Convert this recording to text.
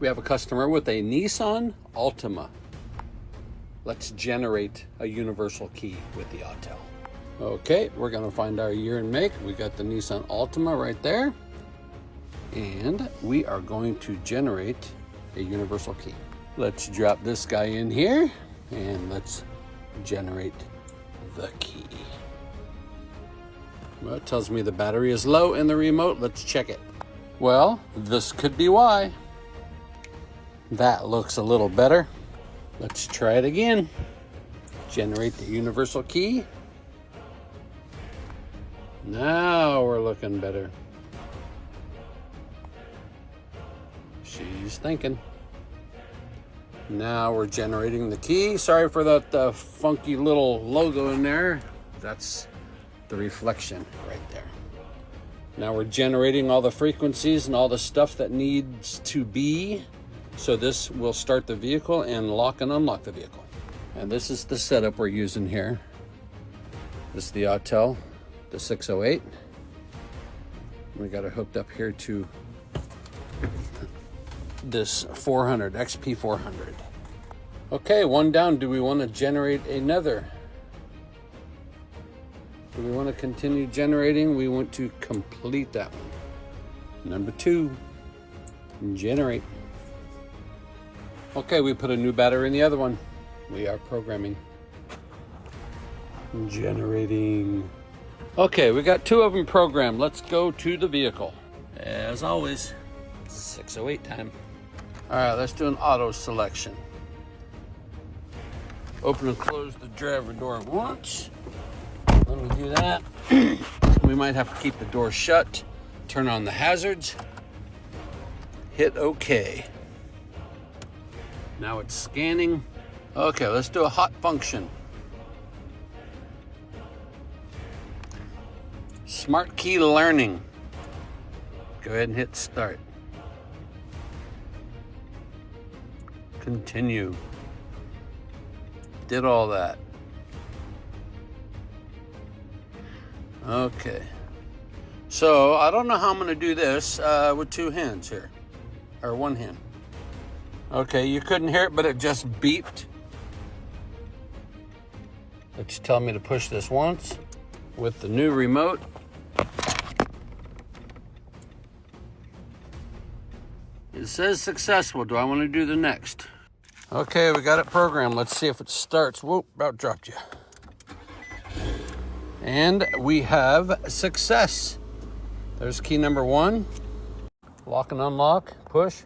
We have a customer with a Nissan Altima. Let's generate a universal key with the Autel. Okay, we're gonna find our year and make. We got the Nissan Altima right there. And we are going to generate a universal key. Let's drop this guy in here and let's generate the key. Well, it tells me the battery is low in the remote. Let's check it. Well, this could be why. That looks a little better. Let's try it again. Generate the universal key. Now we're looking better. She's thinking. Now we're generating the key. Sorry for that funky little logo in there. That's the reflection right there. Now we're generating all the frequencies and all the stuff that needs to be. So this will start the vehicle and lock and unlock the vehicle. And this is the setup we're using here. This is the Autel, the 608. We got it hooked up here to this 400, XP 400. Okay, one down. Do we want to generate another? Do we want to continue generating? We want to complete that one. Number 2, generate. Okay, we put a new battery in the other one. We are programming. Generating. Okay, we got 2 of them programmed. Let's go to the vehicle. As always, 608 time. All right, let's do an auto selection. Open and close the driver door once. Let me do that. We might have to keep the door shut. Turn on the hazards. Hit OK. Now it's scanning. Okay, let's do a hot function. Smart key learning. Go ahead and hit start. Continue. Did all that. Okay. So I don't know how I'm going to do this with 2 hands here, or 1 hand. Okay, you couldn't hear it, but it just beeped. It's telling me to push this once with the new remote. It says successful. Do I want to do the next? Okay, we got it programmed. Let's see if it starts. Whoop, about dropped you. And we have success. There's key number 1. Lock and unlock, push.